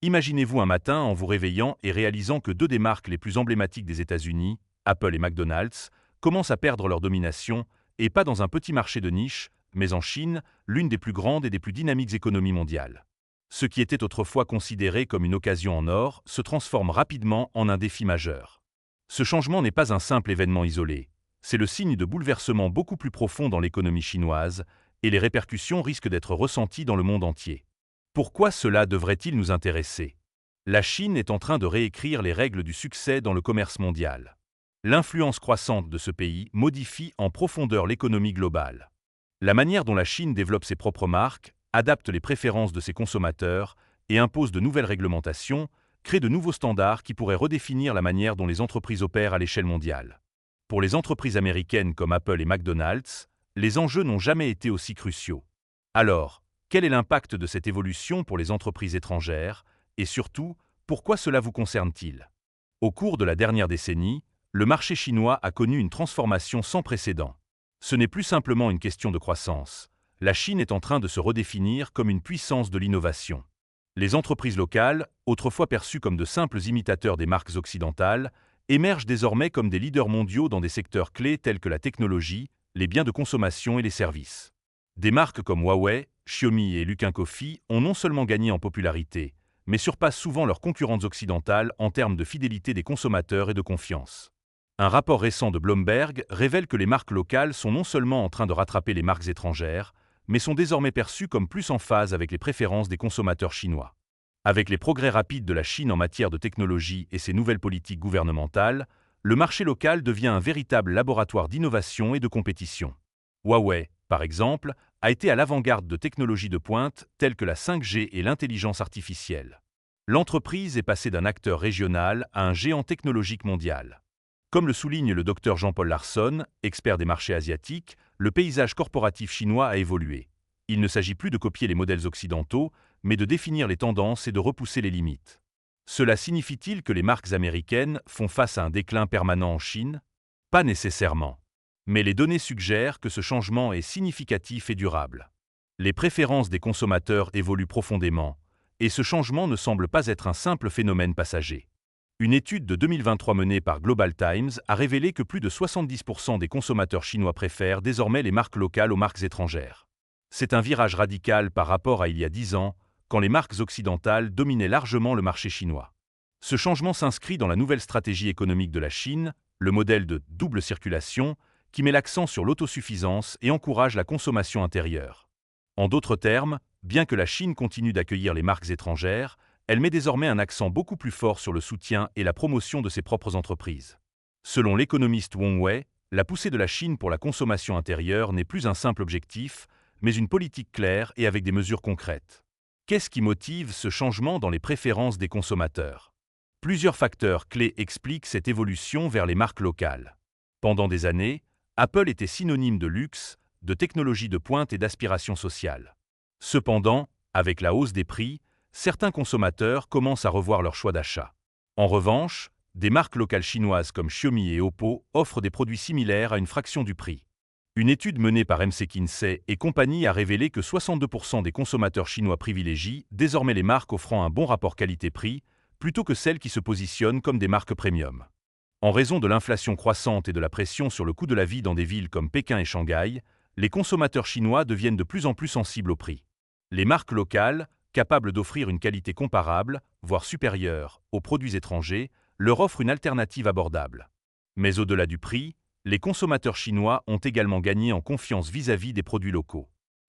Imaginez-vous un matin en vous réveillant et réalisant que deux des marques les plus emblématiques des États-Unis, Apple et McDonald's, commencent à perdre leur domination, et pas dans un petit marché de niche, mais en Chine, l'une des plus grandes et des plus dynamiques économies mondiales. Ce qui était autrefois considéré comme une occasion en or se transforme rapidement en un défi majeur. Ce changement n'est pas un simple événement isolé, c'est le signe de bouleversements beaucoup plus profonds dans l'économie chinoise, et les répercussions risquent d'être ressenties dans le monde entier. Pourquoi cela devrait-il nous intéresser? La Chine est en train de réécrire les règles du succès dans le commerce mondial. L'influence croissante de ce pays modifie en profondeur l'économie globale. La manière dont la Chine développe ses propres marques, adapte les préférences de ses consommateurs et impose de nouvelles réglementations, crée de nouveaux standards qui pourraient redéfinir la manière dont les entreprises opèrent à l'échelle mondiale. Pour les entreprises américaines comme Apple et McDonald's, les enjeux n'ont jamais été aussi cruciaux. Alors, quel est l'impact de cette évolution pour les entreprises étrangères et surtout, pourquoi cela vous concerne-t-il? Au cours de la dernière décennie, le marché chinois a connu une transformation sans précédent. Ce n'est plus simplement une question de croissance. La Chine est en train de se redéfinir comme une puissance de l'innovation. Les entreprises locales, autrefois perçues comme de simples imitateurs des marques occidentales, émergent désormais comme des leaders mondiaux dans des secteurs clés tels que la technologie, les biens de consommation et les services. Des marques comme Huawei, Xiaomi et Luckin Coffee ont non seulement gagné en popularité, mais surpassent souvent leurs concurrentes occidentales en termes de fidélité des consommateurs et de confiance. Un rapport récent de Bloomberg révèle que les marques locales sont non seulement en train de rattraper les marques étrangères, mais sont désormais perçues comme plus en phase avec les préférences des consommateurs chinois. Avec les progrès rapides de la Chine en matière de technologie et ses nouvelles politiques gouvernementales, le marché local devient un véritable laboratoire d'innovation et de compétition. Huawei, par exemple, a été à l'avant-garde de technologies de pointe telles que la 5G et l'intelligence artificielle. L'entreprise est passée d'un acteur régional à un géant technologique mondial. Comme le souligne le Dr Jean-Paul Larsson, expert des marchés asiatiques, le paysage corporatif chinois a évolué. Il ne s'agit plus de copier les modèles occidentaux, mais de définir les tendances et de repousser les limites. Cela signifie-t-il que les marques américaines font face à un déclin permanent en Chine? Pas nécessairement. Mais les données suggèrent que ce changement est significatif et durable. Les préférences des consommateurs évoluent profondément, et ce changement ne semble pas être un simple phénomène passager. Une étude de 2023 menée par Global Times a révélé que plus de 70% des consommateurs chinois préfèrent désormais les marques locales aux marques étrangères. C'est un virage radical par rapport à il y a 10 ans, quand les marques occidentales dominaient largement le marché chinois. Ce changement s'inscrit dans la nouvelle stratégie économique de la Chine, le modèle de double circulation, qui met l'accent sur l'autosuffisance et encourage la consommation intérieure. En d'autres termes, bien que la Chine continue d'accueillir les marques étrangères, elle met désormais un accent beaucoup plus fort sur le soutien et la promotion de ses propres entreprises. Selon l'économiste Wang Wei, la poussée de la Chine pour la consommation intérieure n'est plus un simple objectif, mais une politique claire et avec des mesures concrètes. Qu'est-ce qui motive ce changement dans les préférences des consommateurs? Plusieurs facteurs clés expliquent cette évolution vers les marques locales. Pendant des années, Apple était synonyme de luxe, de technologie de pointe et d'aspiration sociale. Cependant, avec la hausse des prix, certains consommateurs commencent à revoir leur choix d'achat. En revanche, des marques locales chinoises comme Xiaomi et Oppo offrent des produits similaires à une fraction du prix. Une étude menée par McKinsey et compagnie a révélé que 62% des consommateurs chinois privilégient désormais les marques offrant un bon rapport qualité-prix, plutôt que celles qui se positionnent comme des marques premium. En raison de l'inflation croissante et de la pression sur le coût de la vie dans des villes comme Pékin et Shanghai, les consommateurs chinois deviennent de plus en plus sensibles au prix. Les marques locales, capables d'offrir une qualité comparable, voire supérieure, aux produits étrangers, leur offrent une alternative abordable. Mais au-delà du prix, les consommateurs chinois ont également gagné en confiance vis-à-vis des produits locaux.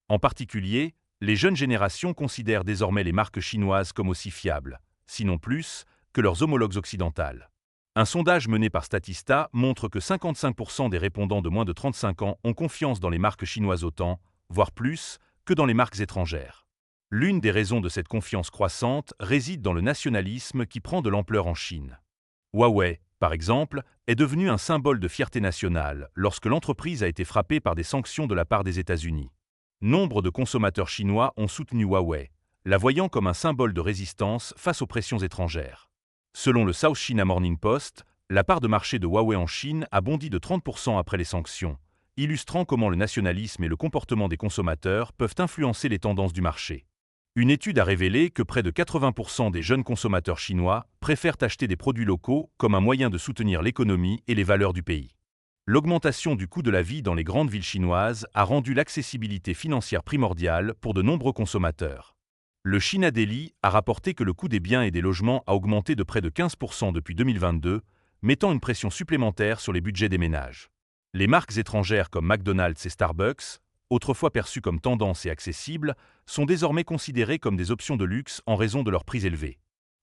En particulier, les jeunes générations considèrent désormais les marques chinoises comme aussi fiables, sinon plus, que leurs homologues occidentales. Un sondage mené par Statista montre que 55% des répondants de moins de 35 ans ont confiance dans les marques chinoises autant, voire plus, que dans les marques étrangères. L'une des raisons de cette confiance croissante réside dans le nationalisme qui prend de l'ampleur en Chine. Huawei, par exemple, est devenu un symbole de fierté nationale lorsque l'entreprise a été frappée par des sanctions de la part des États-Unis. Nombre de consommateurs chinois ont soutenu Huawei, la voyant comme un symbole de résistance face aux pressions étrangères. Selon le South China Morning Post, la part de marché de Huawei en Chine a bondi de 30% après les sanctions, illustrant comment le nationalisme et le comportement des consommateurs peuvent influencer les tendances du marché. Une étude a révélé que près de 80% des jeunes consommateurs chinois préfèrent acheter des produits locaux comme un moyen de soutenir l'économie et les valeurs du pays. L'augmentation du coût de la vie dans les grandes villes chinoises a rendu l'accessibilité financière primordiale pour de nombreux consommateurs. Le China Daily a rapporté que le coût des biens et des logements a augmenté de près de 15% depuis 2022, mettant une pression supplémentaire sur les budgets des ménages. Les marques étrangères comme McDonald's et Starbucks, autrefois perçues comme tendances et accessibles, sont désormais considérées comme des options de luxe en raison de leur prix élevé.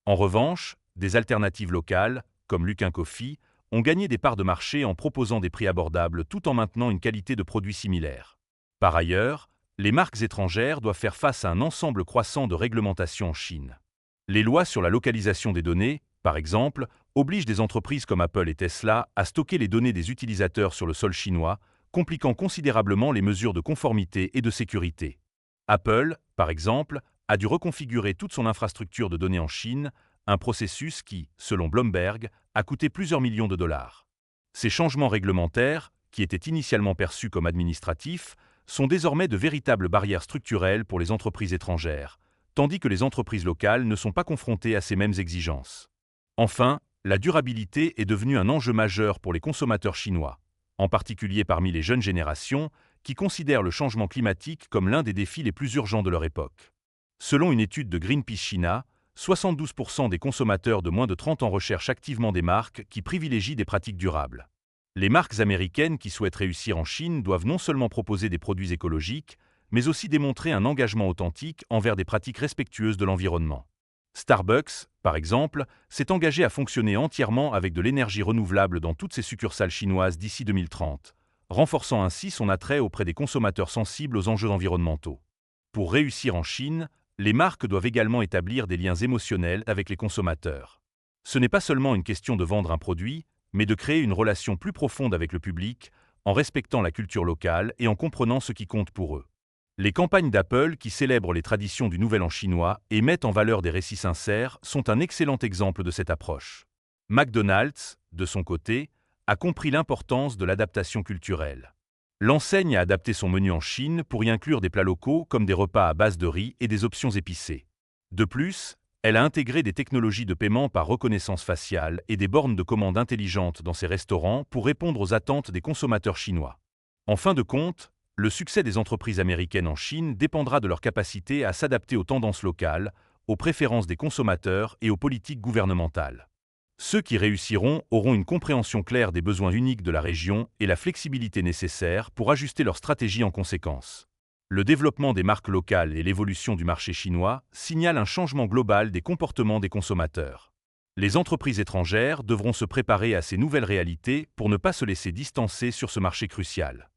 En revanche, des alternatives locales, comme Luckin Coffee, ont gagné des parts de marché en proposant des prix abordables tout en maintenant une qualité de produits similaire. Par ailleurs, les marques étrangères doivent faire face à un ensemble croissant de réglementations en Chine. Les lois sur la localisation des données, par exemple, obligent des entreprises comme Apple et Tesla à stocker les données des utilisateurs sur le sol chinois, compliquant considérablement les mesures de conformité et de sécurité. Apple, par exemple, a dû reconfigurer toute son infrastructure de données en Chine, un processus qui, selon Bloomberg, a coûté plusieurs millions de dollars. Ces changements réglementaires, qui étaient initialement perçus comme administratifs, sont désormais de véritables barrières structurelles pour les entreprises étrangères, tandis que les entreprises locales ne sont pas confrontées à ces mêmes exigences. Enfin, la durabilité est devenue un enjeu majeur pour les consommateurs chinois, en particulier parmi les jeunes générations, qui considèrent le changement climatique comme l'un des défis les plus urgents de leur époque. Selon une étude de Greenpeace China, 72% des consommateurs de moins de 30 ans recherchent activement des marques qui privilégient des pratiques durables. Les marques américaines qui souhaitent réussir en Chine doivent non seulement proposer des produits écologiques, mais aussi démontrer un engagement authentique envers des pratiques respectueuses de l'environnement. Starbucks, par exemple, s'est engagé à fonctionner entièrement avec de l'énergie renouvelable dans toutes ses succursales chinoises d'ici 2030, renforçant ainsi son attrait auprès des consommateurs sensibles aux enjeux environnementaux. Pour réussir en Chine, les marques doivent également établir des liens émotionnels avec les consommateurs. Ce n'est pas seulement une question de vendre un produit, mais de créer une relation plus profonde avec le public, en respectant la culture locale et en comprenant ce qui compte pour eux. Les campagnes d'Apple qui célèbrent les traditions du Nouvel An chinois et mettent en valeur des récits sincères sont un excellent exemple de cette approche. McDonald's, de son côté, a compris l'importance de l'adaptation culturelle. L'enseigne a adapté son menu en Chine pour y inclure des plats locaux comme des repas à base de riz et des options épicées. De plus, elle a intégré des technologies de paiement par reconnaissance faciale et des bornes de commande intelligentes dans ses restaurants pour répondre aux attentes des consommateurs chinois. En fin de compte, le succès des entreprises américaines en Chine dépendra de leur capacité à s'adapter aux tendances locales, aux préférences des consommateurs et aux politiques gouvernementales. Ceux qui réussiront auront une compréhension claire des besoins uniques de la région et la flexibilité nécessaire pour ajuster leur stratégie en conséquence. Le développement des marques locales et l'évolution du marché chinois signalent un changement global des comportements des consommateurs. Les entreprises étrangères devront se préparer à ces nouvelles réalités pour ne pas se laisser distancer sur ce marché crucial.